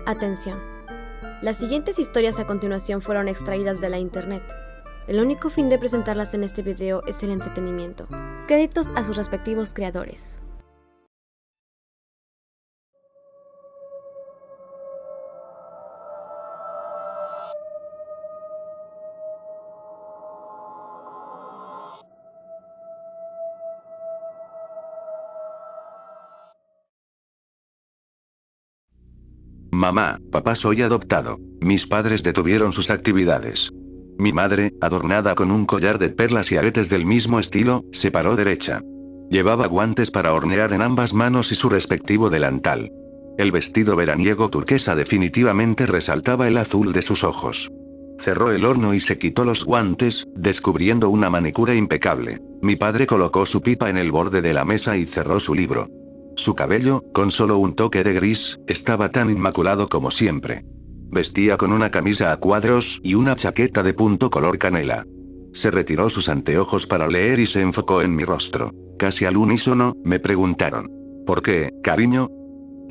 Atención. Las siguientes historias a continuación fueron extraídas de la internet. El único fin de presentarlas en este video es el entretenimiento. Créditos a sus respectivos creadores. Mamá, papá, soy adoptado. Mis padres detuvieron sus actividades. Mi madre, adornada con un collar de perlas y aretes del mismo estilo, se paró derecha. Llevaba guantes para hornear en ambas manos y su respectivo delantal. El vestido veraniego turquesa definitivamente resaltaba el azul de sus ojos. Cerró el horno y se quitó los guantes, descubriendo una manicura impecable. Mi padre colocó su pipa en el borde de la mesa y cerró su libro. Su cabello, con solo un toque de gris, estaba tan inmaculado como siempre. Vestía con una camisa a cuadros y una chaqueta de punto color canela. Se retiró sus anteojos para leer y se enfocó en mi rostro. Casi al unísono, me preguntaron: ¿por qué, cariño?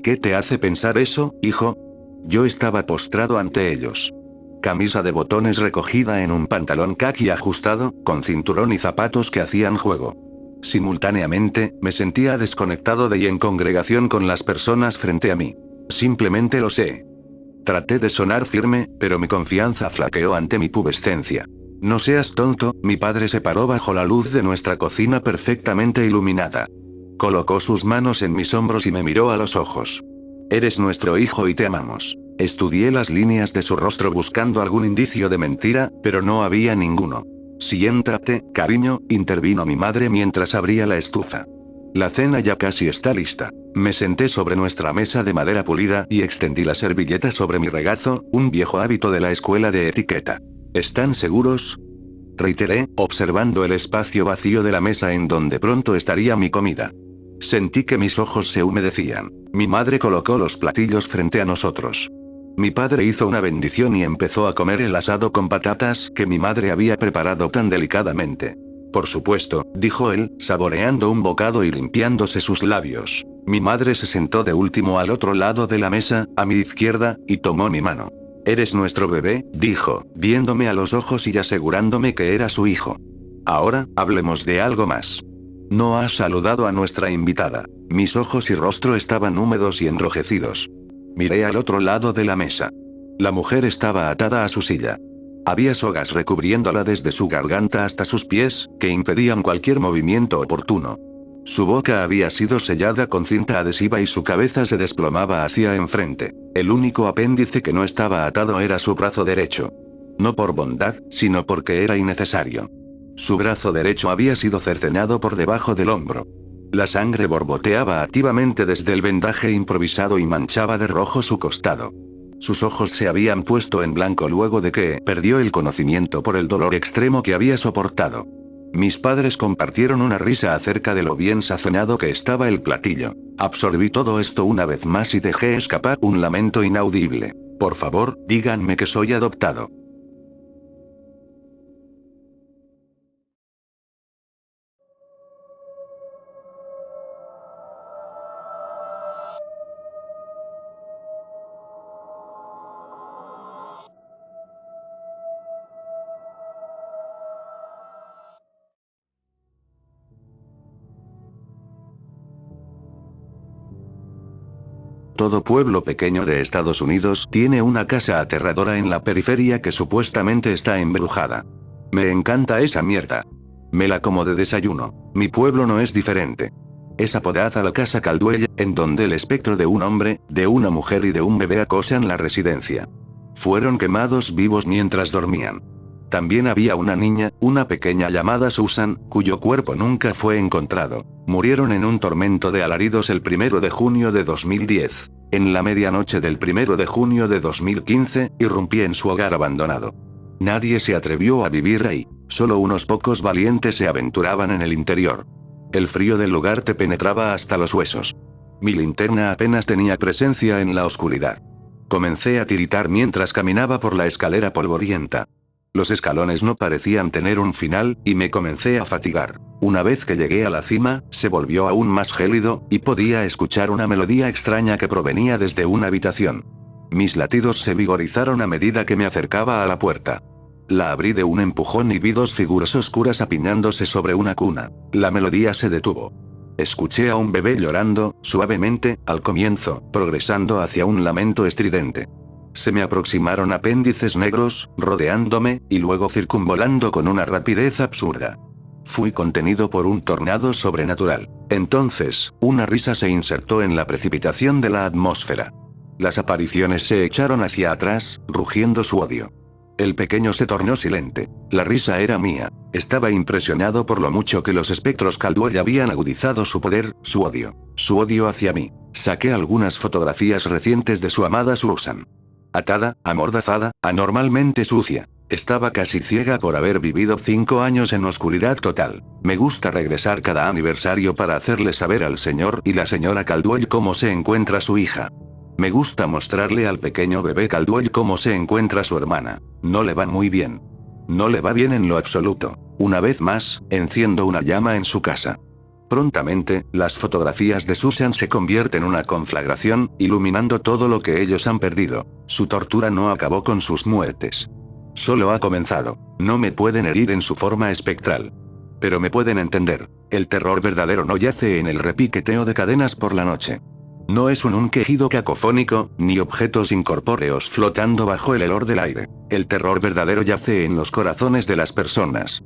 ¿Qué te hace pensar eso, hijo? Yo estaba postrado ante ellos. Camisa de botones recogida en un pantalón caqui ajustado, con cinturón y zapatos que hacían juego. Simultáneamente, me sentía desconectado de y en congregación con las personas frente a mí. Simplemente lo sé. Traté de sonar firme, pero mi confianza flaqueó ante mi pubescencia. No seas tonto, mi padre se paró bajo la luz de nuestra cocina perfectamente iluminada. Colocó sus manos en mis hombros y me miró a los ojos. Eres nuestro hijo y te amamos. Estudié las líneas de su rostro buscando algún indicio de mentira, pero no había ninguno. Siéntate, cariño, intervino mi madre mientras abría la estufa. La cena ya casi está lista. Me senté sobre nuestra mesa de madera pulida y extendí la servilleta sobre mi regazo, un viejo hábito de la escuela de etiqueta. ¿Están seguros?, reiteré, observando el espacio vacío de la mesa en donde pronto estaría mi comida. Sentí que mis ojos se humedecían. Mi madre colocó los platillos frente a nosotros. Mi padre hizo una bendición y empezó a comer el asado con patatas que mi madre había preparado tan delicadamente. Por supuesto, dijo él, saboreando un bocado y limpiándose sus labios. Mi madre se sentó de último al otro lado de la mesa, a mi izquierda, y tomó mi mano. «Eres nuestro bebé», dijo, viéndome a los ojos y asegurándome que era su hijo. «Ahora, hablemos de algo más. No has saludado a nuestra invitada». Mis ojos y rostro estaban húmedos y enrojecidos. Miré al otro lado de la mesa. La mujer estaba atada a su silla. Había sogas recubriéndola desde su garganta hasta sus pies, que impedían cualquier movimiento oportuno. Su boca había sido sellada con cinta adhesiva y su cabeza se desplomaba hacia enfrente. El único apéndice que no estaba atado era su brazo derecho. No por bondad, sino porque era innecesario. Su brazo derecho había sido cercenado por debajo del hombro. La sangre borboteaba activamente desde el vendaje improvisado y manchaba de rojo su costado. Sus ojos se habían puesto en blanco luego de que perdió el conocimiento por el dolor extremo que había soportado. Mis padres compartieron una risa acerca de lo bien sazonado que estaba el platillo. Absorbí todo esto una vez más y dejé escapar un lamento inaudible. Por favor, díganme que soy adoptado. Todo pueblo pequeño de Estados Unidos tiene una casa aterradora en la periferia que supuestamente está embrujada. Me encanta esa mierda. Me la como de desayuno. Mi pueblo no es diferente. Es apodada la Casa Calduella, en donde el espectro de un hombre, de una mujer y de un bebé acosan la residencia. Fueron quemados vivos mientras dormían. También había una niña, una pequeña llamada Susan, cuyo cuerpo nunca fue encontrado. Murieron en un tormento de alaridos el 1 de junio de 2010. En la medianoche del 1 de junio de 2015, irrumpí en su hogar abandonado. Nadie se atrevió a vivir ahí. Solo unos pocos valientes se aventuraban en el interior. El frío del lugar te penetraba hasta los huesos. Mi linterna apenas tenía presencia en la oscuridad. Comencé a tiritar mientras caminaba por la escalera polvorienta. Los escalones no parecían tener un final, y me comencé a fatigar. Una vez que llegué a la cima, se volvió aún más gélido, y podía escuchar una melodía extraña que provenía desde una habitación. Mis latidos se vigorizaron a medida que me acercaba a la puerta. La abrí de un empujón y vi dos figuras oscuras apiñándose sobre una cuna. La melodía se detuvo. Escuché a un bebé llorando, suavemente, al comienzo, progresando hacia un lamento estridente. Se me aproximaron apéndices negros, rodeándome, y luego circunvolando con una rapidez absurda. Fui contenido por un tornado sobrenatural. Entonces, una risa se insertó en la precipitación de la atmósfera. Las apariciones se echaron hacia atrás, rugiendo su odio. El pequeño se tornó silente. La risa era mía. Estaba impresionado por lo mucho que los espectros Caldwell habían agudizado su poder, su odio hacia mí. Saqué algunas fotografías recientes de su amada Susan. Atada, amordazada, anormalmente sucia. Estaba casi ciega por haber vivido 5 años en oscuridad total. Me gusta regresar cada aniversario para hacerle saber al señor y la señora Caldwell cómo se encuentra su hija. Me gusta mostrarle al pequeño bebé Caldwell cómo se encuentra su hermana. No le va muy bien. No le va bien en lo absoluto. Una vez más, enciendo una llama en su casa. Prontamente, las fotografías de Susan se convierten en una conflagración, iluminando todo lo que ellos han perdido. Su tortura no acabó con sus muertes. Solo ha comenzado. No me pueden herir en su forma espectral. Pero me pueden entender. El terror verdadero no yace en el repiqueteo de cadenas por la noche. No es un quejido cacofónico, ni objetos incorpóreos flotando bajo el helor del aire. El terror verdadero yace en los corazones de las personas.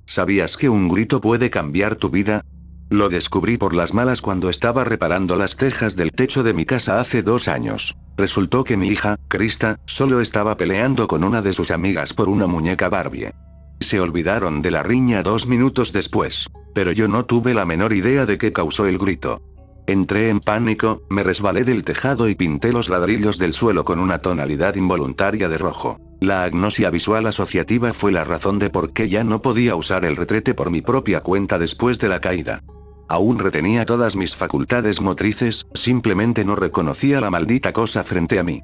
¿Sabías que un grito puede cambiar tu vida? Lo descubrí por las malas cuando estaba reparando las tejas del techo de mi casa hace 2 años. Resultó que mi hija, Krista, solo estaba peleando con una de sus amigas por una muñeca Barbie. Se olvidaron de la riña 2 minutos después. Pero yo no tuve la menor idea de qué causó el grito. Entré en pánico, me resbalé del tejado y pinté los ladrillos del suelo con una tonalidad involuntaria de rojo. La agnosia visual asociativa fue la razón de por qué ya no podía usar el retrete por mi propia cuenta después de la caída. Aún retenía todas mis facultades motrices, simplemente no reconocía la maldita cosa frente a mí.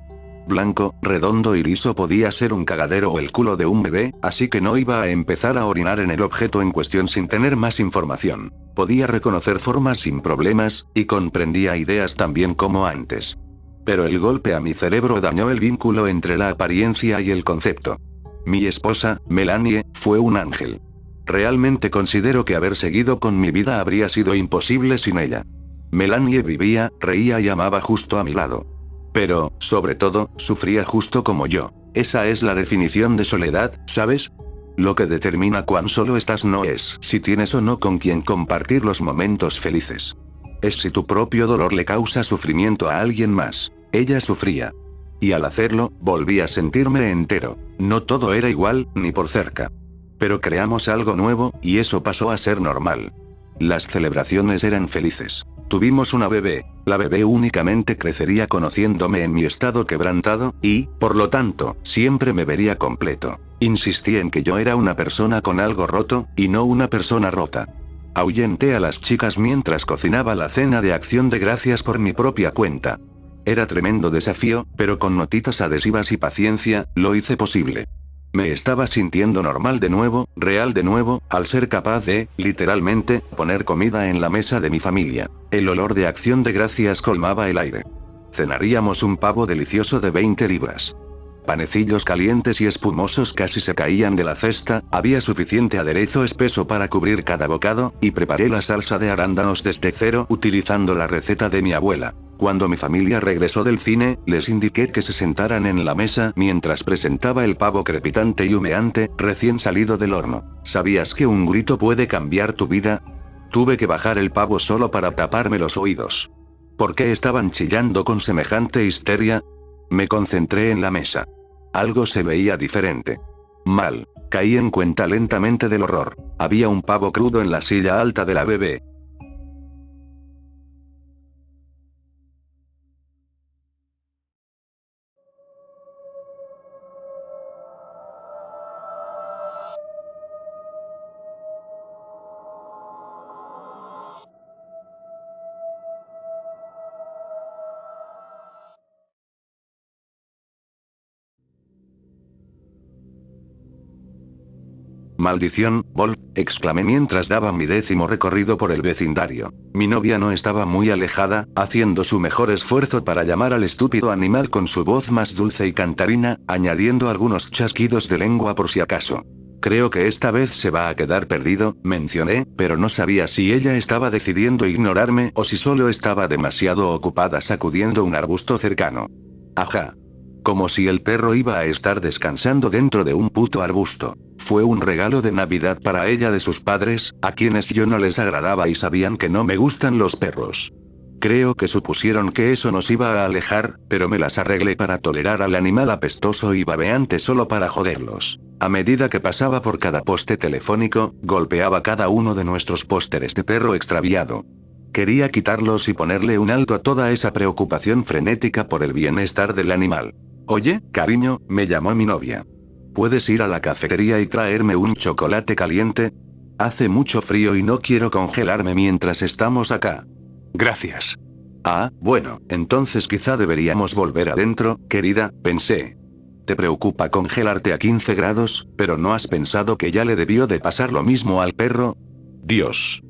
Blanco, redondo y liso podía ser un cagadero o el culo de un bebé, así que no iba a empezar a orinar en el objeto en cuestión sin tener más información. Podía reconocer formas sin problemas, y comprendía ideas tan bien como antes. Pero el golpe a mi cerebro dañó el vínculo entre la apariencia y el concepto. Mi esposa, Melanie, fue un ángel. Realmente considero que haber seguido con mi vida habría sido imposible sin ella. Melanie vivía, reía y amaba justo a mi lado. Pero, sobre todo, sufría justo como yo. Esa es la definición de soledad, ¿sabes? Lo que determina cuán solo estás no es si tienes o no con quien compartir los momentos felices. Es si tu propio dolor le causa sufrimiento a alguien más. Ella sufría. Y al hacerlo, volví a sentirme entero. No todo era igual, ni por cerca. Pero creamos algo nuevo, y eso pasó a ser normal. Las celebraciones eran felices. Tuvimos una bebé. La bebé únicamente crecería conociéndome en mi estado quebrantado, y, por lo tanto, siempre me vería completo. Insistí en que yo era una persona con algo roto, y no una persona rota. Ahuyenté a las chicas mientras cocinaba la cena de acción de gracias por mi propia cuenta. Era tremendo desafío, pero con notitas adhesivas y paciencia, lo hice posible. Me estaba sintiendo normal de nuevo, real de nuevo, al ser capaz de, literalmente, poner comida en la mesa de mi familia. El olor de acción de gracias colmaba el aire. Cenaríamos un pavo delicioso de 20 libras. Panecillos calientes y espumosos casi se caían de la cesta, había suficiente aderezo espeso para cubrir cada bocado, y preparé la salsa de arándanos desde cero utilizando la receta de mi abuela. Cuando mi familia regresó del cine, les indiqué que se sentaran en la mesa mientras presentaba el pavo crepitante y humeante, recién salido del horno. ¿Sabías que un grito puede cambiar tu vida? Tuve que bajar el pavo solo para taparme los oídos. ¿Por qué estaban chillando con semejante histeria? Me concentré en la mesa. Algo se veía diferente. Mal. Caí en cuenta lentamente del horror. Había un pavo crudo en la silla alta de la bebé. Maldición, Wolf, exclamé mientras daba mi 10º recorrido por el vecindario. Mi novia no estaba muy alejada, haciendo su mejor esfuerzo para llamar al estúpido animal con su voz más dulce y cantarina, añadiendo algunos chasquidos de lengua por si acaso. Creo que esta vez se va a quedar perdido, mencioné, pero no sabía si ella estaba decidiendo ignorarme o si solo estaba demasiado ocupada sacudiendo un arbusto cercano. Ajá. Como si el perro iba a estar descansando dentro de un puto arbusto. Fue un regalo de Navidad para ella de sus padres, a quienes yo no les agradaba y sabían que no me gustan los perros. Creo que supusieron que eso nos iba a alejar, pero me las arreglé para tolerar al animal apestoso y babeante solo para joderlos. A medida que pasaba por cada poste telefónico, golpeaba cada uno de nuestros pósteres de perro extraviado. Quería quitarlos y ponerle un alto a toda esa preocupación frenética por el bienestar del animal. Oye, cariño, me llamó mi novia. ¿Puedes ir a la cafetería y traerme un chocolate caliente? Hace mucho frío y no quiero congelarme mientras estamos acá. Gracias. Ah, bueno, entonces quizá deberíamos volver adentro, querida, pensé. Te preocupa congelarte a 15 grados, pero ¿no has pensado que ya le debió de pasar lo mismo al perro? Dios.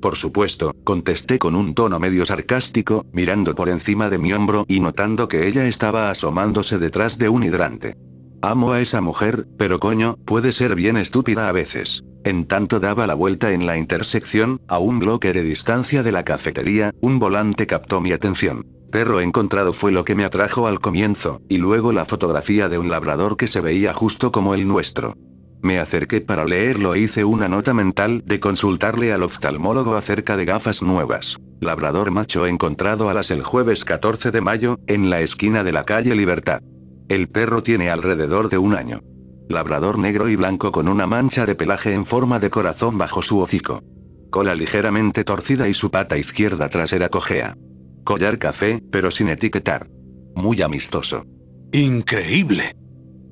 Por supuesto, contesté con un tono medio sarcástico, mirando por encima de mi hombro y notando que ella estaba asomándose detrás de un hidrante. Amo a esa mujer, pero coño, puede ser bien estúpida a veces. En tanto daba la vuelta en la intersección, a un bloque de distancia de la cafetería, un volante captó mi atención. Perro encontrado fue lo que me atrajo al comienzo, y luego la fotografía de un labrador que se veía justo como el nuestro. Me acerqué para leerlo e hice una nota mental de consultarle al oftalmólogo acerca de gafas nuevas. Labrador macho encontrado a las el jueves 14 de mayo, en la esquina de la calle Libertad. El perro tiene alrededor de un año. Labrador negro y blanco con una mancha de pelaje en forma de corazón bajo su hocico. Cola ligeramente torcida y su pata izquierda trasera cojea. Collar café, pero sin etiquetar. Muy amistoso. ¡Increíble!,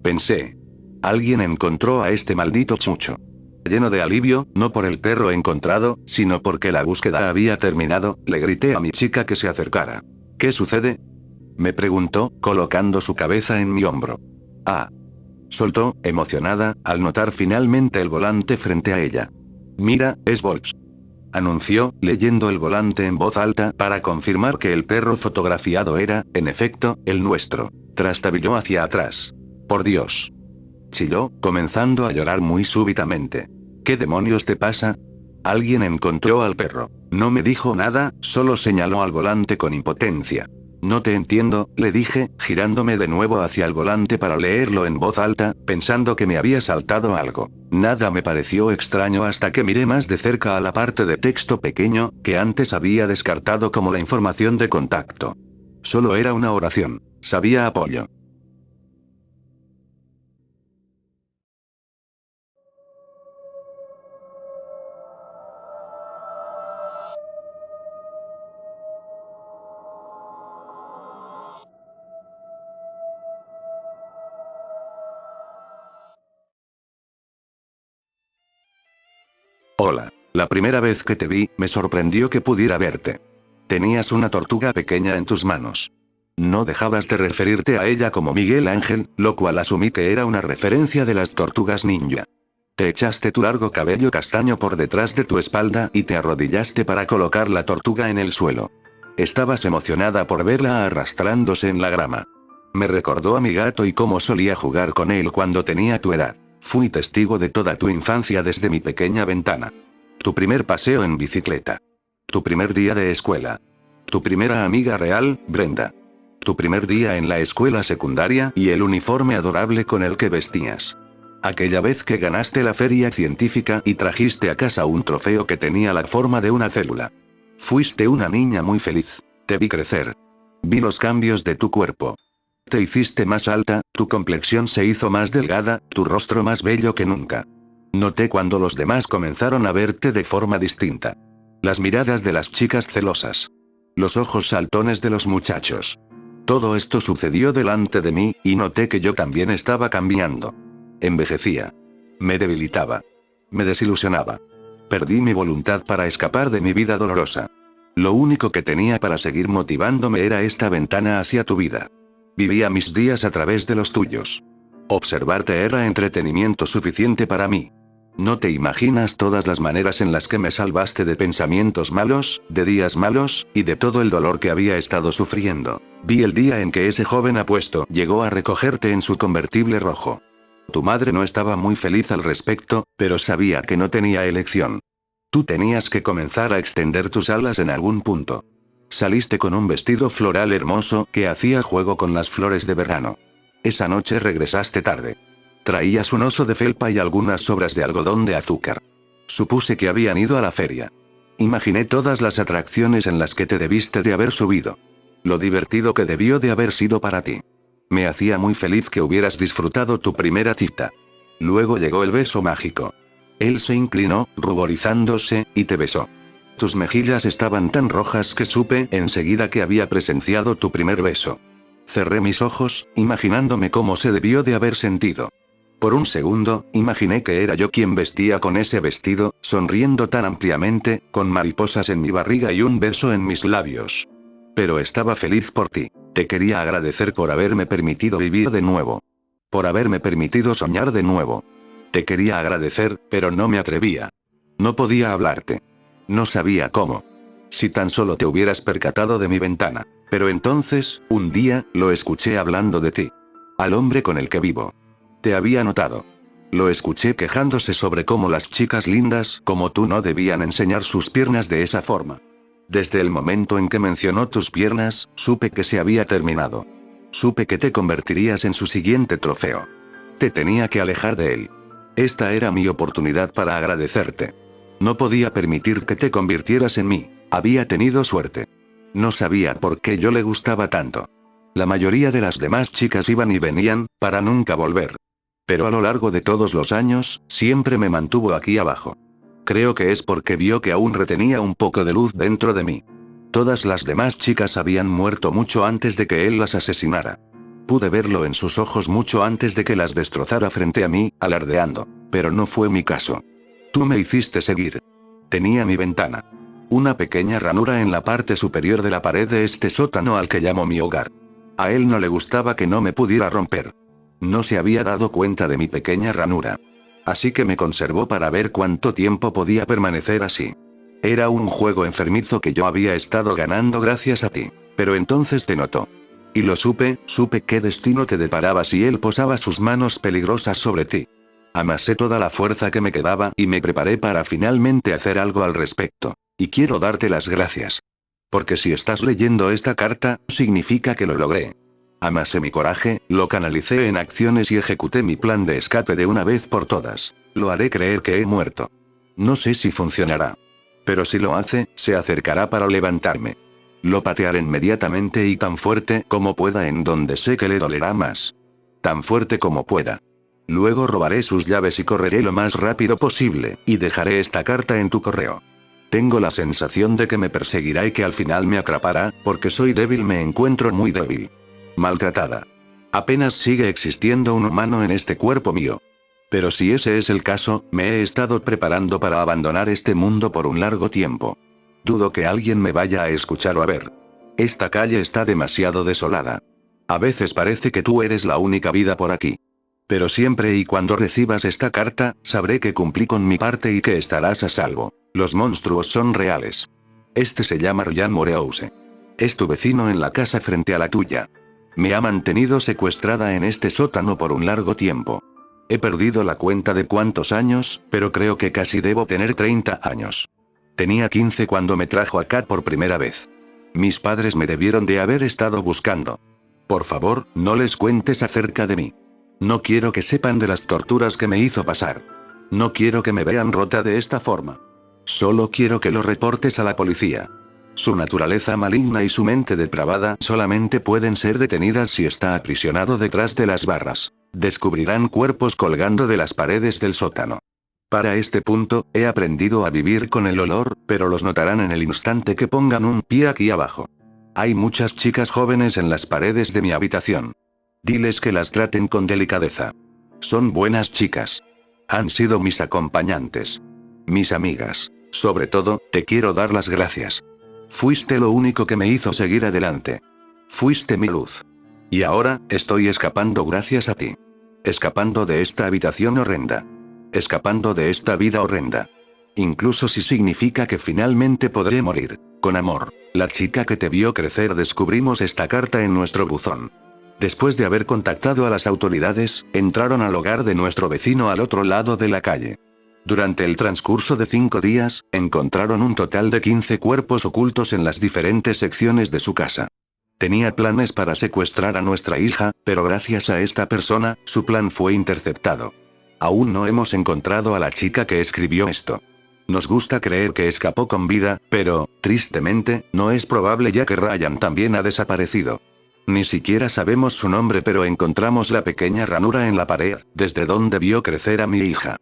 pensé. Alguien encontró a este maldito chucho. Lleno de alivio, no por el perro encontrado, sino porque la búsqueda había terminado, le grité a mi chica que se acercara. ¿Qué sucede?, me preguntó, colocando su cabeza en mi hombro. Ah. Soltó, emocionada, al notar finalmente el volante frente a ella. Mira, es Volks. Anunció, leyendo el volante en voz alta para confirmar que el perro fotografiado era, en efecto, el nuestro. Trastabilló hacia atrás. Por Dios. Chilló, comenzando a llorar muy súbitamente. ¿Qué demonios te pasa? Alguien encontró al perro. No me dijo nada, solo señaló al volante con impotencia. No te entiendo, le dije, girándome de nuevo hacia el volante para leerlo en voz alta, pensando que me había saltado algo. Nada me pareció extraño hasta que miré más de cerca a la parte de texto pequeño, que antes había descartado como la información de contacto. Solo era una oración. Sabía apoyo. Hola. La primera vez que te vi, me sorprendió que pudiera verte. Tenías una tortuga pequeña en tus manos. No dejabas de referirte a ella como Miguel Ángel, lo cual asumí que era una referencia de las tortugas ninja. Te echaste tu largo cabello castaño por detrás de tu espalda y te arrodillaste para colocar la tortuga en el suelo. Estabas emocionada por verla arrastrándose en la grama. Me recordó a mi gato y cómo solía jugar con él cuando tenía tu edad. Fui testigo de toda tu infancia desde mi pequeña ventana. Tu primer paseo en bicicleta. Tu primer día de escuela. Tu primera amiga real, Brenda. Tu primer día en la escuela secundaria y el uniforme adorable con el que vestías. Aquella vez que ganaste la feria científica y trajiste a casa un trofeo que tenía la forma de una célula. Fuiste una niña muy feliz. Te vi crecer. Vi los cambios de tu cuerpo. Te hiciste más alta, tu complexión se hizo más delgada, tu rostro más bello que nunca. Noté cuando los demás comenzaron a verte de forma distinta. Las miradas de las chicas celosas. Los ojos saltones de los muchachos. Todo esto sucedió delante de mí, y noté que yo también estaba cambiando. Envejecía. Me debilitaba. Me desilusionaba. Perdí mi voluntad para escapar de mi vida dolorosa. Lo único que tenía para seguir motivándome era esta ventana hacia tu vida. Vivía mis días a través de los tuyos. Observarte era entretenimiento suficiente para mí. No te imaginas todas las maneras en las que me salvaste de pensamientos malos, de días malos, y de todo el dolor que había estado sufriendo. Vi el día en que ese joven apuesto llegó a recogerte en su convertible rojo. Tu madre no estaba muy feliz al respecto, pero sabía que no tenía elección. Tú tenías que comenzar a extender tus alas en algún punto. Saliste con un vestido floral hermoso que hacía juego con las flores de verano. Esa noche regresaste tarde. Traías un oso de felpa y algunas sobras de algodón de azúcar. Supuse que habían ido a la feria. Imaginé todas las atracciones en las que te debiste de haber subido. Lo divertido que debió de haber sido para ti. Me hacía muy feliz que hubieras disfrutado tu primera cita. Luego llegó el beso mágico. Él se inclinó, ruborizándose, y te besó. Tus mejillas estaban tan rojas que supe enseguida que había presenciado tu primer beso. Cerré mis ojos, imaginándome cómo se debió de haber sentido. Por un segundo, imaginé que era yo quien vestía con ese vestido, sonriendo tan ampliamente, con mariposas en mi barriga y un beso en mis labios. Pero estaba feliz por ti. Te quería agradecer por haberme permitido vivir de nuevo. Por haberme permitido soñar de nuevo. Te quería agradecer, pero no me atrevía. No podía hablarte. No sabía cómo. Si tan solo te hubieras percatado de mi ventana. Pero entonces, un día, lo escuché hablando de ti. Al hombre con el que vivo. Te había notado. Lo escuché quejándose sobre cómo las chicas lindas como tú no debían enseñar sus piernas de esa forma. Desde el momento en que mencionó tus piernas, supe que se había terminado. Supe que te convertirías en su siguiente trofeo. Te tenía que alejar de él. Esta era mi oportunidad para agradecerte. No podía permitir que te convirtieras en mí. Había tenido suerte. No sabía por qué yo le gustaba tanto. La mayoría de las demás chicas iban y venían, para nunca volver. Pero a lo largo de todos los años, siempre me mantuvo aquí abajo. Creo que es porque vio que aún retenía un poco de luz dentro de mí. Todas las demás chicas habían muerto mucho antes de que él las asesinara. Pude verlo en sus ojos mucho antes de que las destrozara frente a mí, alardeando. Pero no fue mi caso. Tú me hiciste seguir. Tenía mi ventana. Una pequeña ranura en la parte superior de la pared de este sótano al que llamo mi hogar. A él no le gustaba que no me pudiera romper. No se había dado cuenta de mi pequeña ranura. Así que me conservó para ver cuánto tiempo podía permanecer así. Era un juego enfermizo que yo había estado ganando gracias a ti. Pero entonces te notó. Y lo supe qué destino te deparaba si él posaba sus manos peligrosas sobre ti. Amasé toda la fuerza que me quedaba y me preparé para finalmente hacer algo al respecto. Y quiero darte las gracias. Porque si estás leyendo esta carta, significa que lo logré. Amasé mi coraje, lo canalicé en acciones y ejecuté mi plan de escape de una vez por todas. Lo haré creer que he muerto. No sé si funcionará. Pero si lo hace, se acercará para levantarme. Lo patearé inmediatamente y tan fuerte como pueda en donde sé que le dolerá más. Tan fuerte como pueda. Luego robaré sus llaves y correré lo más rápido posible, y dejaré esta carta en tu correo. Tengo la sensación de que me perseguirá y que al final me atrapará, porque soy débil, me encuentro muy débil. Maltratada. Apenas sigue existiendo un humano en este cuerpo mío. Pero si ese es el caso, me he estado preparando para abandonar este mundo por un largo tiempo. Dudo que alguien me vaya a escuchar o a ver. Esta calle está demasiado desolada. A veces parece que tú eres la única vida por aquí. Pero siempre y cuando recibas esta carta, sabré que cumplí con mi parte y que estarás a salvo. Los monstruos son reales. Este se llama Ryan Morehouse. Es tu vecino en la casa frente a la tuya. Me ha mantenido secuestrada en este sótano por un largo tiempo. He perdido la cuenta de cuántos años, pero creo que casi debo tener 30 años. Tenía 15 cuando me trajo acá por primera vez. Mis padres me debieron de haber estado buscando. Por favor, no les cuentes acerca de mí. No quiero que sepan de las torturas que me hizo pasar. No quiero que me vean rota de esta forma. Solo quiero que lo reportes a la policía. Su naturaleza maligna y su mente depravada solamente pueden ser detenidas si está aprisionado detrás de las barras. Descubrirán cuerpos colgando de las paredes del sótano. Para este punto, he aprendido a vivir con el olor, pero los notarán en el instante que pongan un pie aquí abajo. Hay muchas chicas jóvenes en las paredes de mi habitación. Diles que las traten con delicadeza. Son buenas chicas. Han sido mis acompañantes. Mis amigas. Sobre todo, te quiero dar las gracias. Fuiste lo único que me hizo seguir adelante. Fuiste mi luz. Y ahora, estoy escapando gracias a ti. Escapando de esta habitación horrenda. escapando de esta vida horrenda. Incluso si significa que finalmente podré morir. Con amor. La chica que te vio crecer. Descubrimos esta carta en nuestro buzón. Después de haber contactado a las autoridades, entraron al hogar de nuestro vecino al otro lado de la calle. Durante el transcurso de 5 días, encontraron un total de 15 cuerpos ocultos en las diferentes secciones de su casa. Tenía planes para secuestrar a nuestra hija, pero gracias a esta persona, su plan fue interceptado. Aún no hemos encontrado a la chica que escribió esto. Nos gusta creer que escapó con vida, pero, tristemente, no es probable ya que Ryan también ha desaparecido. Ni siquiera sabemos su nombre, pero encontramos la pequeña ranura en la pared, desde donde vio crecer a mi hija.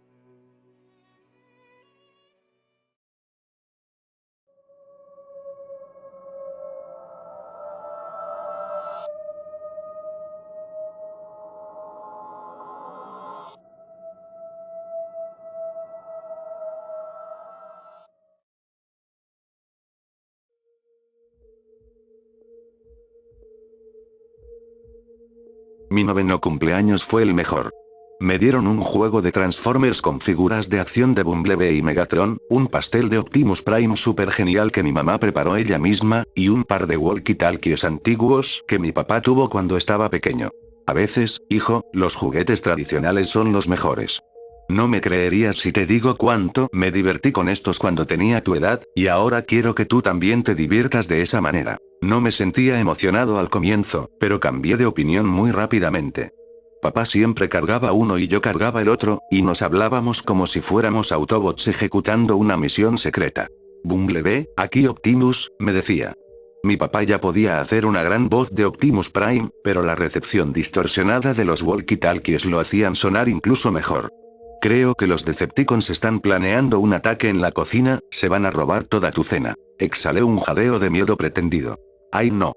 Mi 9º cumpleaños fue el mejor. Me dieron un juego de Transformers con figuras de acción de Bumblebee y Megatron, un pastel de Optimus Prime super genial que mi mamá preparó ella misma, y un par de walkie-talkies antiguos que mi papá tuvo cuando estaba pequeño. A veces, hijo, los juguetes tradicionales son los mejores. No me creerías si te digo cuánto me divertí con estos cuando tenía tu edad, y ahora quiero que tú también te diviertas de esa manera. No me sentía emocionado al comienzo, pero cambié de opinión muy rápidamente. Papá siempre cargaba uno y yo cargaba el otro, y nos hablábamos como si fuéramos Autobots ejecutando una misión secreta. Bumblebee, aquí Optimus, me decía. Mi papá ya podía hacer una gran voz de Optimus Prime, pero la recepción distorsionada de los walkie-talkies lo hacían sonar incluso mejor. Creo que los Decepticons están planeando un ataque en la cocina, se van a robar toda tu cena. Exhalé un jadeo de miedo pretendido. ¡Ay no!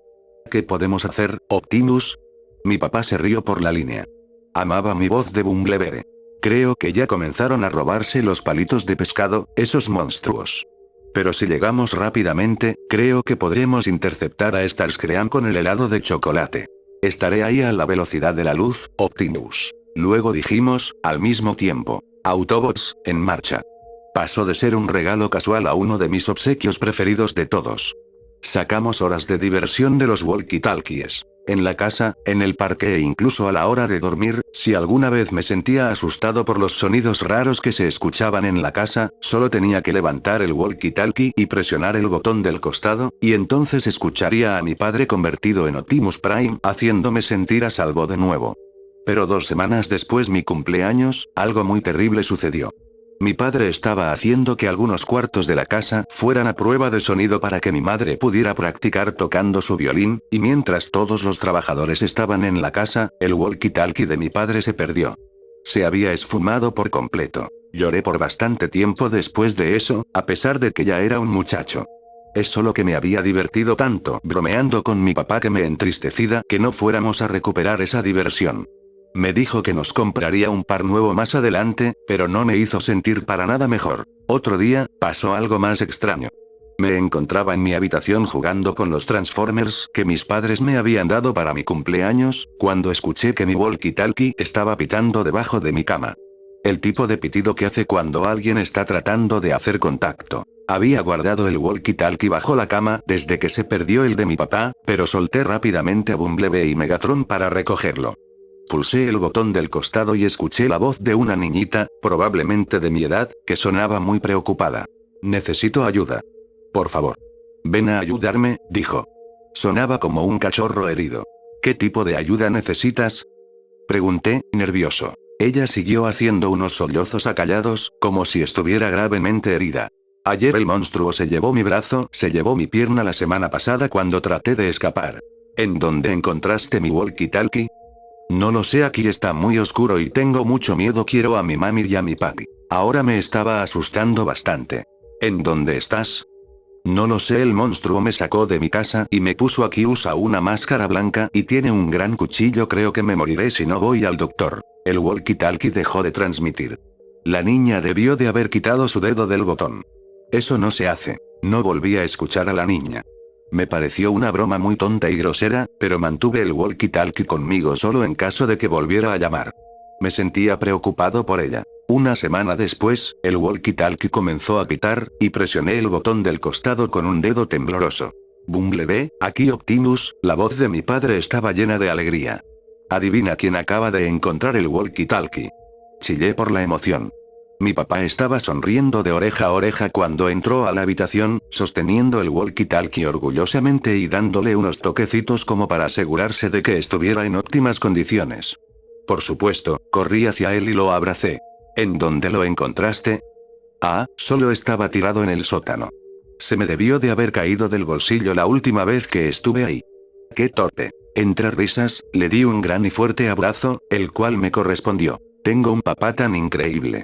¿Qué podemos hacer, Optimus? Mi papá se rió por la línea. Amaba mi voz de Bumblebee. Creo que ya comenzaron a robarse los palitos de pescado, esos monstruos. Pero si llegamos rápidamente, creo que podremos interceptar a Starscream con el helado de chocolate. Estaré ahí a la velocidad de la luz, Optimus. Luego dijimos, al mismo tiempo, Autobots, en marcha. Pasó de ser un regalo casual a uno de mis obsequios preferidos de todos. Sacamos horas de diversión de los walkie-talkies. En la casa, en el parque e incluso a la hora de dormir, si alguna vez me sentía asustado por los sonidos raros que se escuchaban en la casa, solo tenía que levantar el walkie-talkie y presionar el botón del costado, y entonces escucharía a mi padre convertido en Optimus Prime, haciéndome sentir a salvo de nuevo. Pero 2 semanas después mi cumpleaños, algo muy terrible sucedió. Mi padre estaba haciendo que algunos cuartos de la casa fueran a prueba de sonido para que mi madre pudiera practicar tocando su violín, y mientras todos los trabajadores estaban en la casa, el walkie-talkie de mi padre se perdió. Se había esfumado por completo. Lloré por bastante tiempo después de eso, a pesar de que ya era un muchacho. Es solo que me había divertido tanto bromeando con mi papá que me entristecía que no fuéramos a recuperar esa diversión. Me dijo que nos compraría un par nuevo más adelante, pero no me hizo sentir para nada mejor. Otro día, pasó algo más extraño. Me encontraba en mi habitación jugando con los Transformers que mis padres me habían dado para mi cumpleaños, cuando escuché que mi walkie-talkie estaba pitando debajo de mi cama. El tipo de pitido que hace cuando alguien está tratando de hacer contacto. Había guardado el walkie-talkie bajo la cama desde que se perdió el de mi papá, pero solté rápidamente a Bumblebee y Megatron para recogerlo. Pulsé el botón del costado y escuché la voz de una niñita, probablemente de mi edad, que sonaba muy preocupada. Necesito ayuda. Por favor. Ven a ayudarme, dijo. Sonaba como un cachorro herido. ¿Qué tipo de ayuda necesitas? Pregunté, nervioso. Ella siguió haciendo unos sollozos acallados, como si estuviera gravemente herida. Ayer el monstruo se llevó mi brazo, se llevó mi pierna la semana pasada cuando traté de escapar. ¿En dónde encontraste mi walkie-talkie? No lo sé, aquí está muy oscuro y tengo mucho miedo, quiero a mi mami y a mi papi. Ahora me estaba asustando bastante. ¿En dónde estás? No lo sé, el monstruo me sacó de mi casa y me puso aquí, usa una máscara blanca y tiene un gran cuchillo, creo que me moriré si no voy al doctor. El walkie-talkie dejó de transmitir. La niña debió de haber quitado su dedo del botón. Eso no se hace. No volví a escuchar a la niña. Me pareció una broma muy tonta y grosera, pero mantuve el walkie-talkie conmigo solo en caso de que volviera a llamar. Me sentía preocupado por ella. Una semana después, el walkie-talkie comenzó a pitar, y presioné el botón del costado con un dedo tembloroso. Bumblebee, aquí Optimus, la voz de mi padre estaba llena de alegría. Adivina quién acaba de encontrar el walkie-talkie. Chillé por la emoción. Mi papá estaba sonriendo de oreja a oreja cuando entró a la habitación, sosteniendo el walkie-talkie orgullosamente y dándole unos toquecitos como para asegurarse de que estuviera en óptimas condiciones. Por supuesto, corrí hacia él y lo abracé. ¿En dónde lo encontraste? Ah, solo estaba tirado en el sótano. Se me debió de haber caído del bolsillo la última vez que estuve ahí. ¡Qué torpe! Entre risas, le di un gran y fuerte abrazo, el cual me correspondió. Tengo un papá tan increíble.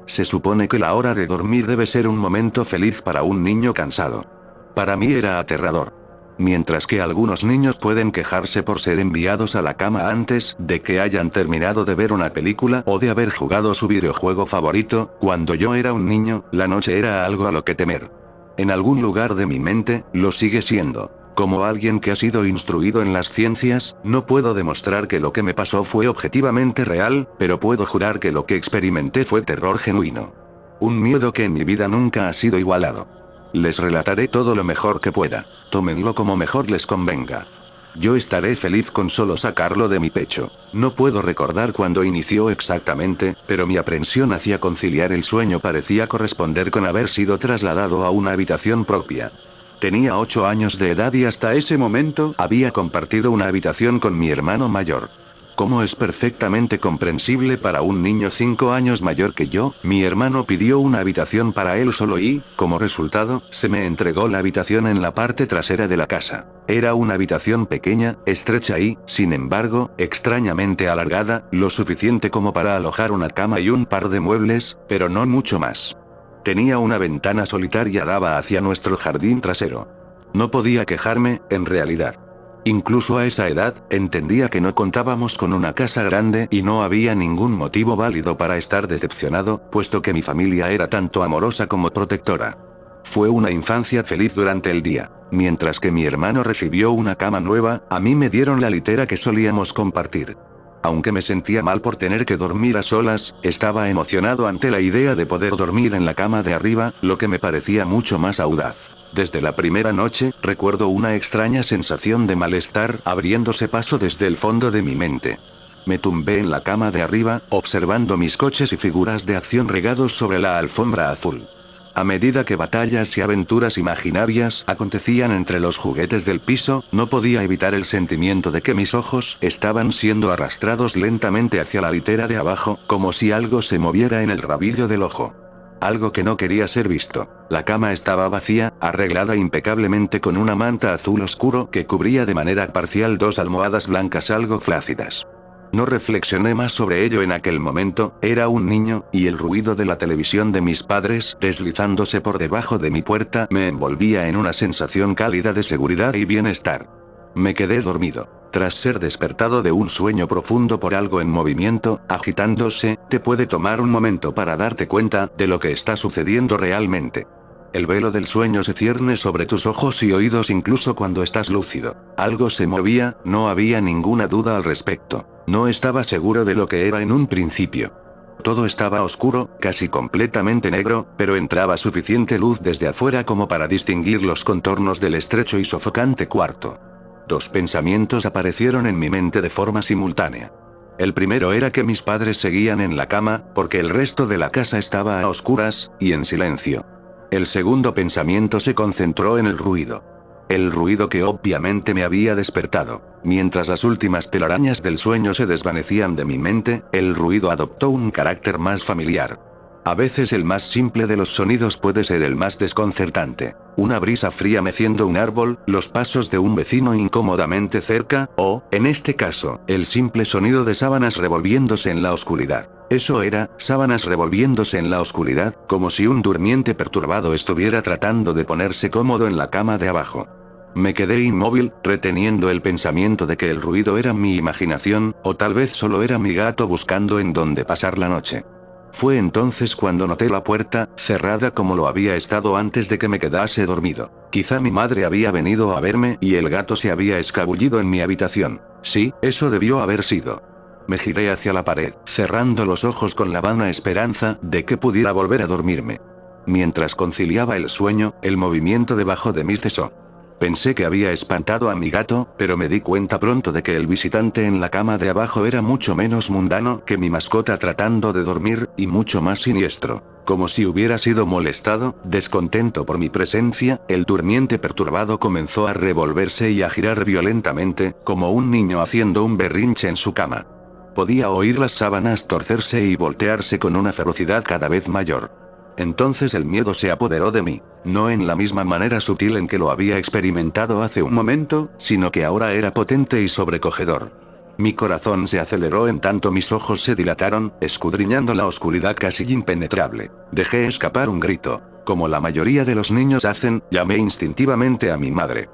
Se supone que la hora de dormir debe ser un momento feliz para un niño cansado. Para mí era aterrador. Mientras que algunos niños pueden quejarse por ser enviados a la cama antes de que hayan terminado de ver una película o de haber jugado su videojuego favorito, cuando yo era un niño, la noche era algo a lo que temer. En algún lugar de mi mente, lo sigue siendo. Como alguien que ha sido instruido en las ciencias, no puedo demostrar que lo que me pasó fue objetivamente real, pero puedo jurar que lo que experimenté fue terror genuino. Un miedo que en mi vida nunca ha sido igualado. Les relataré todo lo mejor que pueda. Tómenlo como mejor les convenga. Yo estaré feliz con solo sacarlo de mi pecho. No puedo recordar cuándo inició exactamente, pero mi aprensión hacia conciliar el sueño parecía corresponder con haber sido trasladado a una habitación propia. Tenía 8 años de edad y hasta ese momento había compartido una habitación con mi hermano mayor. Como es perfectamente comprensible para un niño 5 años mayor que yo, mi hermano pidió una habitación para él solo y, como resultado, se me entregó la habitación en la parte trasera de la casa. Era una habitación pequeña, estrecha y, sin embargo, extrañamente alargada, lo suficiente como para alojar una cama y un par de muebles, pero no mucho más. Tenía una ventana solitaria daba hacia nuestro jardín trasero. No podía quejarme, en realidad. Incluso a esa edad, entendía que no contábamos con una casa grande y no había ningún motivo válido para estar decepcionado, puesto que mi familia era tanto amorosa como protectora. Fue una infancia feliz durante el día. Mientras que mi hermano recibió una cama nueva, a mí me dieron la litera que solíamos compartir. Aunque me sentía mal por tener que dormir a solas, estaba emocionado ante la idea de poder dormir en la cama de arriba, lo que me parecía mucho más audaz. Desde la primera noche, recuerdo una extraña sensación de malestar abriéndose paso desde el fondo de mi mente. Me tumbé en la cama de arriba, observando mis coches y figuras de acción regados sobre la alfombra azul. A medida que batallas y aventuras imaginarias acontecían entre los juguetes del piso, no podía evitar el sentimiento de que mis ojos estaban siendo arrastrados lentamente hacia la litera de abajo, como si algo se moviera en el rabillo del ojo. Algo que no quería ser visto. La cama estaba vacía, arreglada impecablemente con una manta azul oscuro que cubría de manera parcial 2 almohadas blancas algo flácidas. No reflexioné más sobre ello en aquel momento, era un niño, y el ruido de la televisión de mis padres deslizándose por debajo de mi puerta me envolvía en una sensación cálida de seguridad y bienestar. Me quedé dormido. Tras ser despertado de un sueño profundo por algo en movimiento, agitándose, te puede tomar un momento para darte cuenta de lo que está sucediendo realmente. El velo del sueño se cierne sobre tus ojos y oídos incluso cuando estás lúcido. Algo se movía, no había ninguna duda al respecto. No estaba seguro de lo que era en un principio. Todo estaba oscuro, casi completamente negro, pero entraba suficiente luz desde afuera como para distinguir los contornos del estrecho y sofocante cuarto. 2 pensamientos aparecieron en mi mente de forma simultánea. El primero era que mis padres seguían en la cama, porque el resto de la casa estaba a oscuras, y en silencio. El segundo pensamiento se concentró en el ruido. El ruido que obviamente me había despertado. Mientras las últimas telarañas del sueño se desvanecían de mi mente, el ruido adoptó un carácter más familiar. A veces el más simple de los sonidos puede ser el más desconcertante. una brisa fría meciendo un árbol, los pasos de un vecino incómodamente cerca, o, en este caso, el simple sonido de sábanas revolviéndose en la oscuridad. Eso era, sábanas revolviéndose en la oscuridad, como si un durmiente perturbado estuviera tratando de ponerse cómodo en la cama de abajo. Me quedé inmóvil, reteniendo el pensamiento de que el ruido era mi imaginación, o tal vez solo era mi gato buscando en dónde pasar la noche. Fue entonces cuando noté la puerta, cerrada como lo había estado antes de que me quedase dormido. Quizá mi madre había venido a verme y el gato se había escabullido en mi habitación. Sí, eso debió haber sido. Me giré hacia la pared, cerrando los ojos con la vana esperanza de que pudiera volver a dormirme. Mientras conciliaba el sueño, el movimiento debajo de mí cesó. Pensé que había espantado a mi gato, pero me di cuenta pronto de que el visitante en la cama de abajo era mucho menos mundano que mi mascota tratando de dormir, y mucho más siniestro. Como si hubiera sido molestado, descontento por mi presencia, el durmiente perturbado comenzó a revolverse y a girar violentamente, como un niño haciendo un berrinche en su cama. Podía oír las sábanas torcerse y voltearse con una ferocidad cada vez mayor. Entonces el miedo se apoderó de mí, no en la misma manera sutil en que lo había experimentado hace un momento, sino que ahora era potente y sobrecogedor. Mi corazón se aceleró en tanto mis ojos se dilataron, escudriñando la oscuridad casi impenetrable. Dejé escapar un grito. Como la mayoría de los niños hacen, llamé instintivamente a mi madre.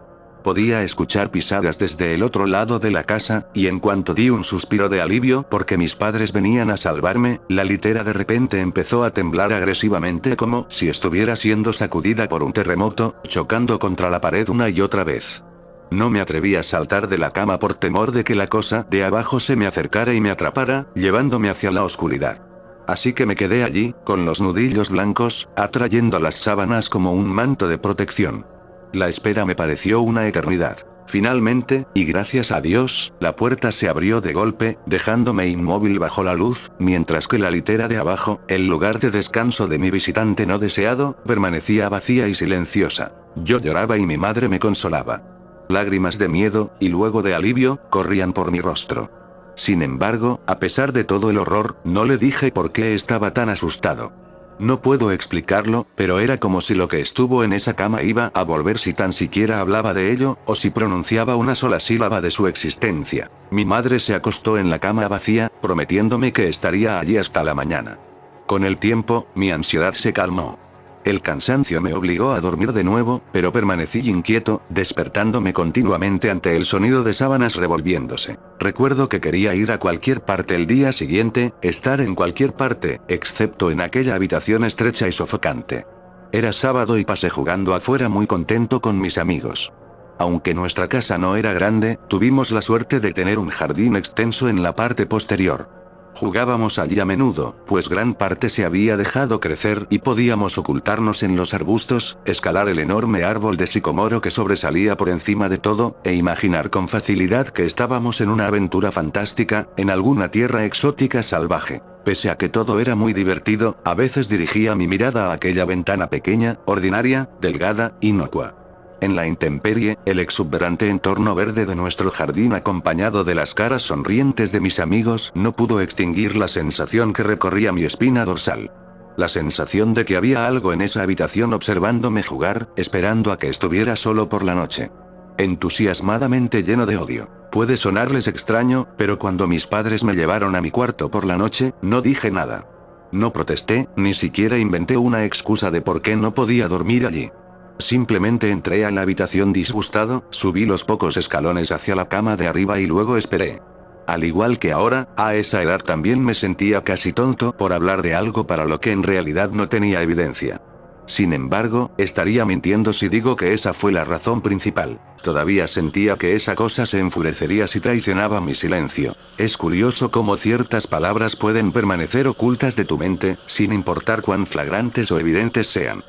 Podía escuchar pisadas desde el otro lado de la casa, y en cuanto di un suspiro de alivio porque mis padres venían a salvarme, la litera de repente empezó a temblar agresivamente como si estuviera siendo sacudida por un terremoto, chocando contra la pared una y otra vez. No me atreví a saltar de la cama por temor de que la cosa de abajo se me acercara y me atrapara, llevándome hacia la oscuridad. Así que me quedé allí, con los nudillos blancos, atrayendo las sábanas como un manto de protección. La espera me pareció una eternidad. Finalmente, y gracias a Dios, la puerta se abrió de golpe, dejándome inmóvil bajo la luz, mientras que la litera de abajo, el lugar de descanso de mi visitante no deseado, permanecía vacía y silenciosa. Yo lloraba y mi madre me consolaba. Lágrimas de miedo, y luego de alivio, corrían por mi rostro. Sin embargo, a pesar de todo el horror, no le dije por qué estaba tan asustado. No puedo explicarlo, pero era como si lo que estuvo en esa cama iba a volver si tan siquiera hablaba de ello, o si pronunciaba una sola sílaba de su existencia. Mi madre se acostó en la cama vacía, prometiéndome que estaría allí hasta la mañana. Con el tiempo, mi ansiedad se calmó. El cansancio me obligó a dormir de nuevo, pero permanecí inquieto, despertándome continuamente ante el sonido de sábanas revolviéndose. Recuerdo que quería ir a cualquier parte el día siguiente, estar en cualquier parte, excepto en aquella habitación estrecha y sofocante. Era sábado y pasé jugando afuera muy contento con mis amigos. Aunque nuestra casa no era grande, tuvimos la suerte de tener un jardín extenso en la parte posterior. Jugábamos allí a menudo, pues gran parte se había dejado crecer y podíamos ocultarnos en los arbustos, escalar el enorme árbol de sicomoro que sobresalía por encima de todo, e imaginar con facilidad que estábamos en una aventura fantástica, en alguna tierra exótica salvaje. Pese a que todo era muy divertido, a veces dirigía mi mirada a aquella ventana pequeña, ordinaria, delgada, inocua. En la intemperie, el exuberante entorno verde de nuestro jardín acompañado de las caras sonrientes de mis amigos no pudo extinguir la sensación que recorría mi espina dorsal. La sensación de que había algo en esa habitación observándome jugar, esperando a que estuviera solo por la noche. Entusiasmadamente lleno de odio. Puede sonarles extraño, pero cuando mis padres me llevaron a mi cuarto por la noche, no dije nada. No protesté, ni siquiera inventé una excusa de por qué no podía dormir allí. Simplemente entré a la habitación disgustado, subí los pocos escalones hacia la cama de arriba y luego esperé. Al igual que ahora, a esa edad también me sentía casi tonto por hablar de algo para lo que en realidad no tenía evidencia. Sin embargo, estaría mintiendo si digo que esa fue la razón principal. Todavía sentía que esa cosa se enfurecería si traicionaba mi silencio. Es curioso cómo ciertas palabras pueden permanecer ocultas de tu mente, sin importar cuán flagrantes o evidentes sean.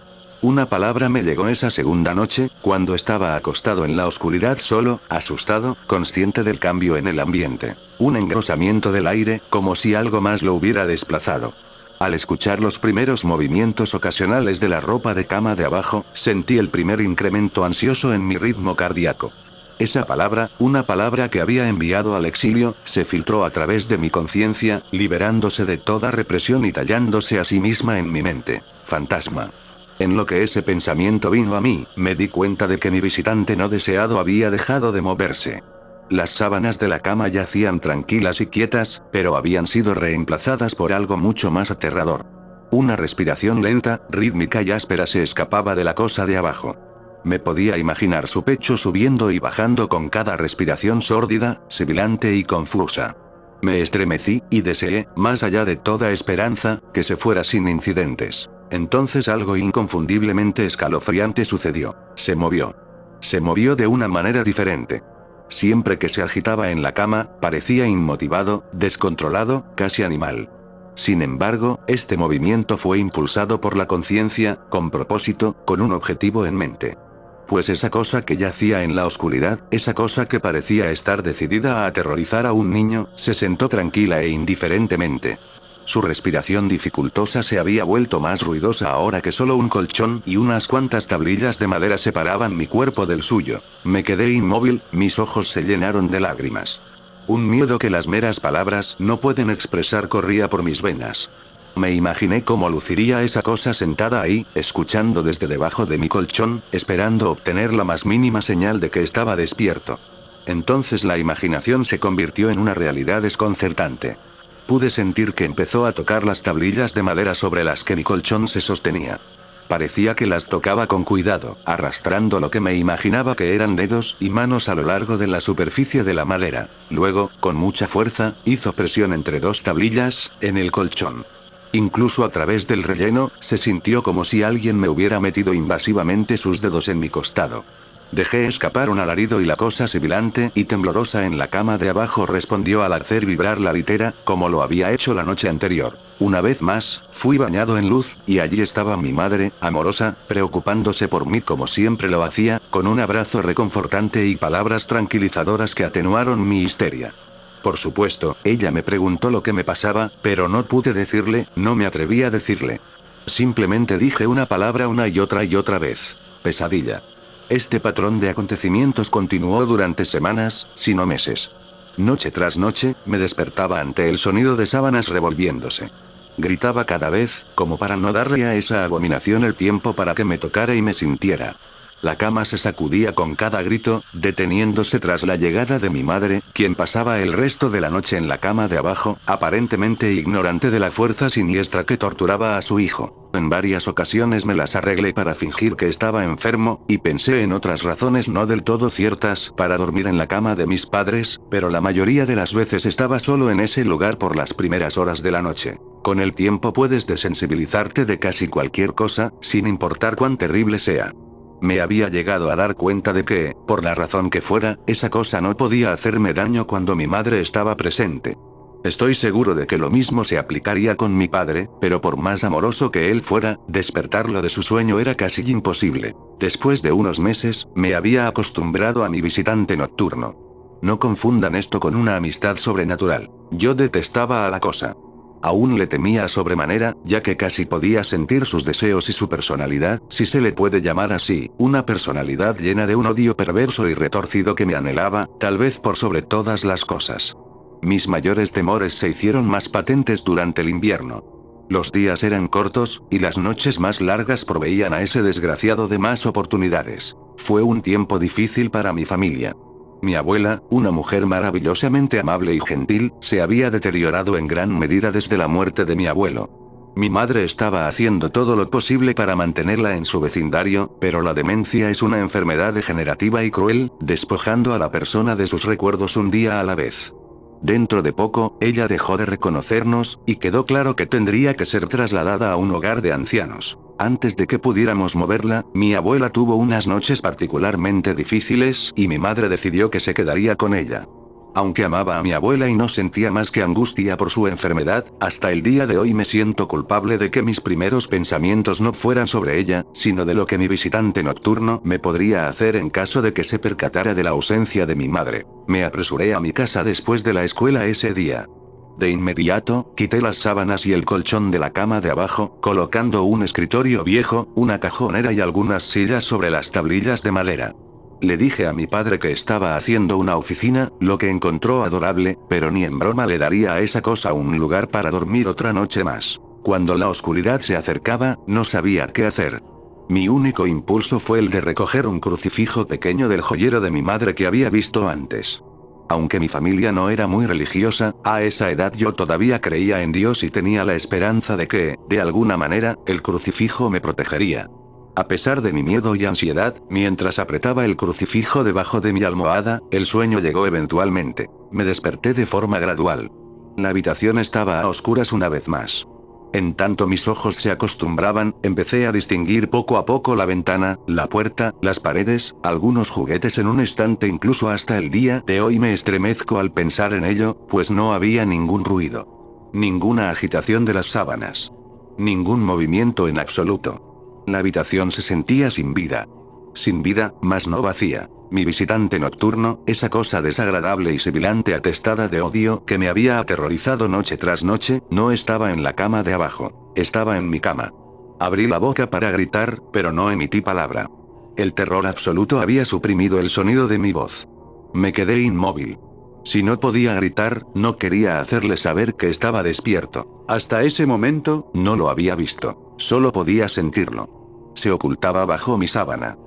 Una palabra me llegó esa segunda noche, cuando estaba acostado en la oscuridad solo, asustado, consciente del cambio en el ambiente. Un engrosamiento del aire, como si algo más lo hubiera desplazado. Al escuchar los primeros movimientos ocasionales de la ropa de cama de abajo, sentí el primer incremento ansioso en mi ritmo cardíaco. Esa palabra, una palabra que había enviado al exilio, se filtró a través de mi conciencia, liberándose de toda represión y tallándose a sí misma en mi mente. Fantasma. En lo que ese pensamiento vino a mí, me di cuenta de que mi visitante no deseado había dejado de moverse. Las sábanas de la cama yacían tranquilas y quietas, pero habían sido reemplazadas por algo mucho más aterrador. Una respiración lenta, rítmica y áspera se escapaba de la cosa de abajo. Me podía imaginar su pecho subiendo y bajando con cada respiración sórdida, sibilante y confusa. Me estremecí, y deseé, más allá de toda esperanza, que se fuera sin incidentes. Entonces algo inconfundiblemente escalofriante sucedió. Se movió. Se movió de una manera diferente. Siempre que se agitaba en la cama, parecía inmotivado, descontrolado, casi animal. Sin embargo, este movimiento fue impulsado por la conciencia, con propósito, con un objetivo en mente. Pues esa cosa que yacía en la oscuridad, esa cosa que parecía estar decidida a aterrorizar a un niño, se sentó tranquila e indiferentemente. Su respiración dificultosa se había vuelto más ruidosa ahora que solo un colchón y unas cuantas tablillas de madera separaban mi cuerpo del suyo. Me quedé inmóvil, mis ojos se llenaron de lágrimas. Un miedo que las meras palabras no pueden expresar corría por mis venas. Me imaginé cómo luciría esa cosa sentada ahí, escuchando desde debajo de mi colchón, esperando obtener la más mínima señal de que estaba despierto. Entonces la imaginación se convirtió en una realidad desconcertante. Pude sentir que empezó a tocar las tablillas de madera sobre las que mi colchón se sostenía. Parecía que las tocaba con cuidado, arrastrando lo que me imaginaba que eran dedos y manos a lo largo de la superficie de la madera. Luego, con mucha fuerza, hizo presión entre dos tablillas, en el colchón. Incluso a través del relleno, se sintió como si alguien me hubiera metido invasivamente sus dedos en mi costado. Dejé escapar un alarido y la cosa sibilante y temblorosa en la cama de abajo respondió al hacer vibrar la litera, como lo había hecho la noche anterior. Una vez más, fui bañado en luz, y allí estaba mi madre, amorosa, preocupándose por mí como siempre lo hacía, con un abrazo reconfortante y palabras tranquilizadoras que atenuaron mi histeria. Por supuesto, ella me preguntó lo que me pasaba, pero no pude decirle, no me atreví a decirle. Simplemente dije una palabra una y otra vez. Pesadilla. Este patrón de acontecimientos continuó durante semanas, si no meses. Noche tras noche, me despertaba ante el sonido de sábanas revolviéndose. Gritaba cada vez, como para no darle a esa abominación el tiempo para que me tocara y me sintiera. La cama se sacudía con cada grito, deteniéndose tras la llegada de mi madre, quien pasaba el resto de la noche en la cama de abajo, aparentemente ignorante de la fuerza siniestra que torturaba a su hijo. En varias ocasiones me las arreglé para fingir que estaba enfermo, y pensé en otras razones no del todo ciertas para dormir en la cama de mis padres, pero la mayoría de las veces estaba solo en ese lugar por las primeras horas de la noche. Con el tiempo puedes desensibilizarte de casi cualquier cosa, sin importar cuán terrible sea. Me había llegado a dar cuenta de que, por la razón que fuera, esa cosa no podía hacerme daño cuando mi madre estaba presente. Estoy seguro de que lo mismo se aplicaría con mi padre, pero por más amoroso que él fuera, despertarlo de su sueño era casi imposible. Después de unos meses, me había acostumbrado a mi visitante nocturno. No confundan esto con una amistad sobrenatural. Yo detestaba a la cosa. Aún le temía sobremanera, ya que casi podía sentir sus deseos y su personalidad, si se le puede llamar así, una personalidad llena de un odio perverso y retorcido que me anhelaba, tal vez por sobre todas las cosas. Mis mayores temores se hicieron más patentes durante el invierno. Los días eran cortos, y las noches más largas proveían a ese desgraciado de más oportunidades. Fue un tiempo difícil para mi familia. Mi abuela, una mujer maravillosamente amable y gentil, se había deteriorado en gran medida desde la muerte de mi abuelo. Mi madre estaba haciendo todo lo posible para mantenerla en su vecindario, pero la demencia es una enfermedad degenerativa y cruel, despojando a la persona de sus recuerdos un día a la vez. Dentro de poco, ella dejó de reconocernos, y quedó claro que tendría que ser trasladada a un hogar de ancianos. Antes de que pudiéramos moverla, mi abuela tuvo unas noches particularmente difíciles, y mi madre decidió que se quedaría con ella. Aunque amaba a mi abuela y no sentía más que angustia por su enfermedad, hasta el día de hoy me siento culpable de que mis primeros pensamientos no fueran sobre ella, sino de lo que mi visitante nocturno me podría hacer en caso de que se percatara de la ausencia de mi madre. Me apresuré a mi casa después de la escuela ese día. De inmediato, quité las sábanas y el colchón de la cama de abajo, colocando un escritorio viejo, una cajonera y algunas sillas sobre las tablillas de madera. Le dije a mi padre que estaba haciendo una oficina, lo que encontró adorable, pero ni en broma le daría a esa cosa un lugar para dormir otra noche más. Cuando la oscuridad se acercaba, no sabía qué hacer. Mi único impulso fue el de recoger un crucifijo pequeño del joyero de mi madre que había visto antes. Aunque mi familia no era muy religiosa, a esa edad yo todavía creía en Dios y tenía la esperanza de que, de alguna manera, el crucifijo me protegería. A pesar de mi miedo y ansiedad, mientras apretaba el crucifijo debajo de mi almohada, el sueño llegó eventualmente. Me desperté de forma gradual. La habitación estaba a oscuras una vez más. En tanto mis ojos se acostumbraban, empecé a distinguir poco a poco la ventana, la puerta, las paredes, algunos juguetes en un estante. Incluso hasta el día de hoy me estremezco al pensar en ello, pues no había ningún ruido. Ninguna agitación de las sábanas. Ningún movimiento en absoluto. La habitación se sentía sin vida. Sin vida, mas no vacía. Mi visitante nocturno, esa cosa desagradable y sibilante atestada de odio que me había aterrorizado noche tras noche, no estaba en la cama de abajo. Estaba en mi cama. Abrí la boca para gritar, pero no emití palabra. El terror absoluto había suprimido el sonido de mi voz. Me quedé inmóvil. Si no podía gritar, no quería hacerle saber que estaba despierto. Hasta ese momento, no lo había visto. Solo podía sentirlo. Se ocultaba bajo mi sábana.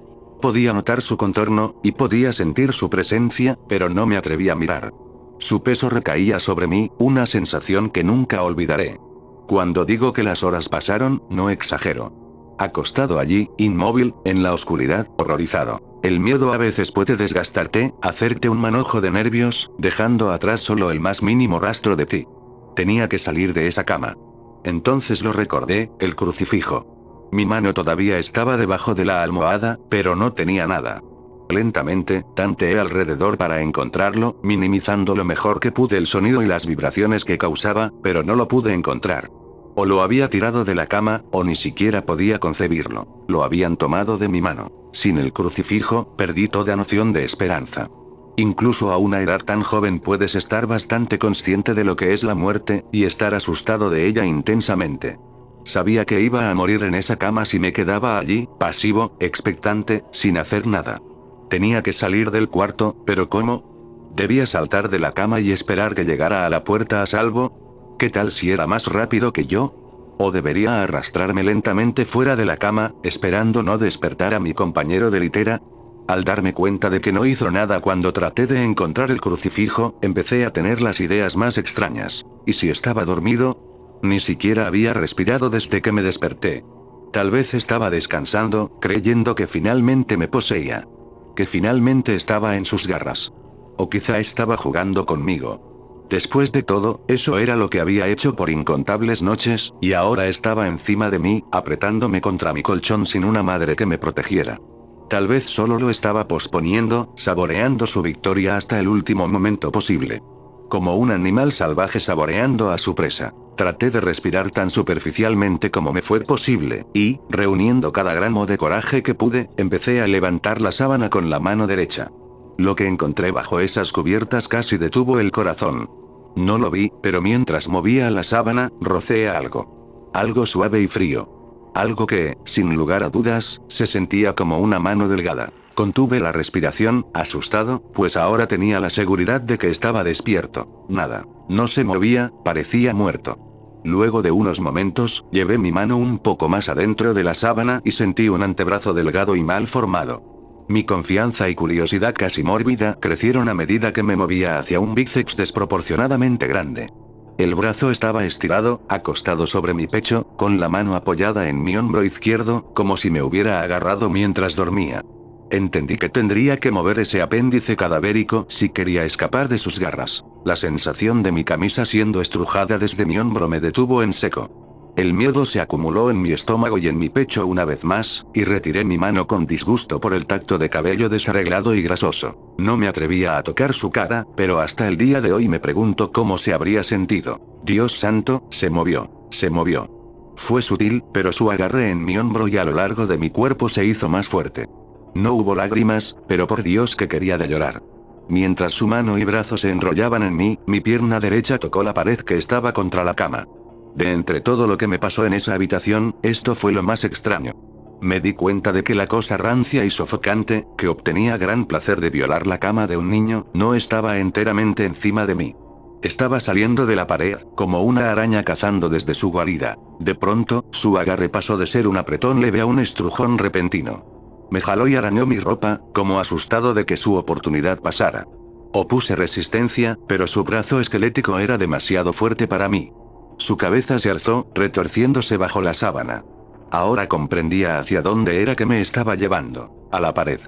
Podía notar su contorno, y podía sentir su presencia, pero no me atreví a mirar. Su peso recaía sobre mí, una sensación que nunca olvidaré. Cuando digo que las horas pasaron, no exagero. Acostado allí, inmóvil, en la oscuridad, horrorizado. El miedo a veces puede desgastarte, hacerte un manojo de nervios, dejando atrás solo el más mínimo rastro de ti. Tenía que salir de esa cama. Entonces lo recordé, el crucifijo. Mi mano todavía estaba debajo de la almohada, pero no tenía nada. Lentamente, tanteé alrededor para encontrarlo, minimizando lo mejor que pude el sonido y las vibraciones que causaba, pero no lo pude encontrar. O lo había tirado de la cama, o ni siquiera podía concebirlo. Lo habían tomado de mi mano. Sin el crucifijo, perdí toda noción de esperanza. Incluso a una edad tan joven puedes estar bastante consciente de lo que es la muerte, y estar asustado de ella intensamente. Sabía que iba a morir en esa cama si me quedaba allí, pasivo, expectante, sin hacer nada. Tenía que salir del cuarto, pero ¿cómo? ¿Debía saltar de la cama y esperar que llegara a la puerta a salvo? ¿Qué tal si era más rápido que yo? ¿O debería arrastrarme lentamente fuera de la cama, esperando no despertar a mi compañero de litera? Al darme cuenta de que no hizo nada cuando traté de encontrar el crucifijo, empecé a tener las ideas más extrañas. ¿Y si estaba dormido? Ni siquiera había respirado desde que me desperté. Tal vez estaba descansando, creyendo que finalmente me poseía. Que finalmente estaba en sus garras. O quizá estaba jugando conmigo. Después de todo, eso era lo que había hecho por incontables noches, y ahora estaba encima de mí, apretándome contra mi colchón sin una madre que me protegiera. Tal vez solo lo estaba posponiendo, saboreando su victoria hasta el último momento posible. Como un animal salvaje saboreando a su presa. Traté de respirar tan superficialmente como me fue posible, y, reuniendo cada gramo de coraje que pude, empecé a levantar la sábana con la mano derecha. Lo que encontré bajo esas cubiertas casi detuvo el corazón. No lo vi, pero mientras movía la sábana, rocé algo. Algo suave y frío. Algo que, sin lugar a dudas, se sentía como una mano delgada. Contuve la respiración, asustado, pues ahora tenía la seguridad de que estaba despierto. Nada. No se movía, parecía muerto. Luego de unos momentos, llevé mi mano un poco más adentro de la sábana y sentí un antebrazo delgado y mal formado. Mi confianza y curiosidad casi mórbida crecieron a medida que me movía hacia un bíceps desproporcionadamente grande. El brazo estaba estirado, acostado sobre mi pecho, con la mano apoyada en mi hombro izquierdo, como si me hubiera agarrado mientras dormía. Entendí que tendría que mover ese apéndice cadavérico si quería escapar de sus garras. La sensación de mi camisa siendo estrujada desde mi hombro me detuvo en seco. El miedo se acumuló en mi estómago y en mi pecho una vez más, y retiré mi mano con disgusto por el tacto de cabello desarreglado y grasoso. No me atrevía a tocar su cara, pero hasta el día de hoy me pregunto cómo se habría sentido. Dios santo, se movió. Se movió. Fue sutil, pero su agarre en mi hombro y a lo largo de mi cuerpo se hizo más fuerte. No hubo lágrimas, pero por Dios que quería de llorar. Mientras su mano y brazo se enrollaban en mí, mi pierna derecha tocó la pared que estaba contra la cama. De entre todo lo que me pasó en esa habitación, esto fue lo más extraño. Me di cuenta de que la cosa rancia y sofocante, que obtenía gran placer de violar la cama de un niño, no estaba enteramente encima de mí. Estaba saliendo de la pared, como una araña cazando desde su guarida. De pronto, su agarre pasó de ser un apretón leve a un estrujón repentino. Me jaló y arañó mi ropa, como asustado de que su oportunidad pasara. Opuse resistencia, pero su brazo esquelético era demasiado fuerte para mí. Su cabeza se alzó, retorciéndose bajo la sábana. Ahora comprendía hacia dónde era que me estaba llevando. A la pared.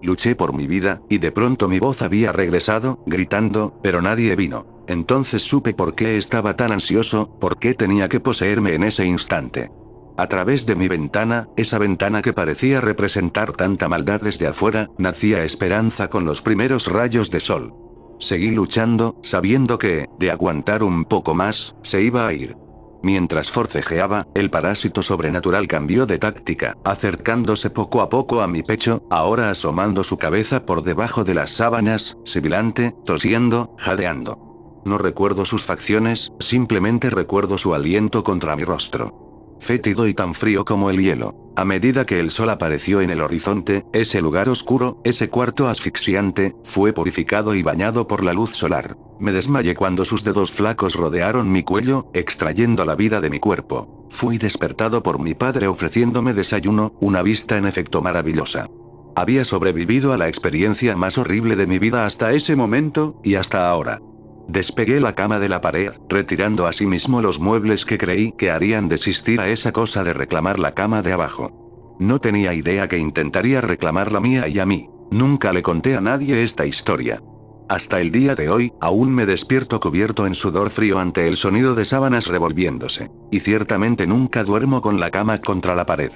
Luché por mi vida, y de pronto mi voz había regresado, gritando, pero nadie vino. Entonces supe por qué estaba tan ansioso, por qué tenía que poseerme en ese instante. A través de mi ventana, esa ventana que parecía representar tanta maldad desde afuera, nacía esperanza con los primeros rayos de sol. Seguí luchando, sabiendo que, de aguantar un poco más, se iba a ir. Mientras forcejeaba, el parásito sobrenatural cambió de táctica, acercándose poco a poco a mi pecho, ahora asomando su cabeza por debajo de las sábanas, sibilante, tosiendo, jadeando. No recuerdo sus facciones, simplemente recuerdo su aliento contra mi rostro. Fétido y tan frío como el hielo. A medida que el sol apareció en el horizonte, ese lugar oscuro, ese cuarto asfixiante, fue purificado y bañado por la luz solar. Me desmayé cuando sus dedos flacos rodearon mi cuello, extrayendo la vida de mi cuerpo. Fui despertado por mi padre ofreciéndome desayuno, una vista en efecto maravillosa. Había sobrevivido a la experiencia más horrible de mi vida hasta ese momento, y hasta ahora. Despegué la cama de la pared, retirando asimismo los muebles que creí que harían desistir a esa cosa de reclamar la cama de abajo. No tenía idea que intentaría reclamar la mía y a mí. Nunca le conté a nadie esta historia. Hasta el día de hoy, aún me despierto cubierto en sudor frío ante el sonido de sábanas revolviéndose. Y ciertamente nunca duermo con la cama contra la pared.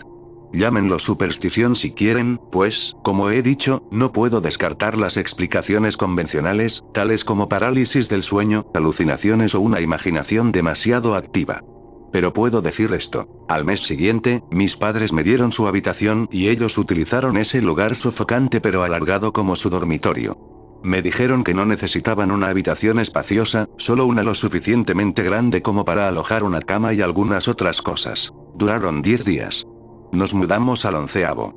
Llámenlo superstición si quieren, pues, como he dicho, no puedo descartar las explicaciones convencionales, tales como parálisis del sueño, alucinaciones o una imaginación demasiado activa. Pero puedo decir esto: al mes siguiente, mis padres me dieron su habitación y ellos utilizaron ese lugar sofocante pero alargado como su dormitorio. Me dijeron que no necesitaban una habitación espaciosa, solo una lo suficientemente grande como para alojar una cama y algunas otras cosas. Duraron 10 días. Nos mudamos al 11º.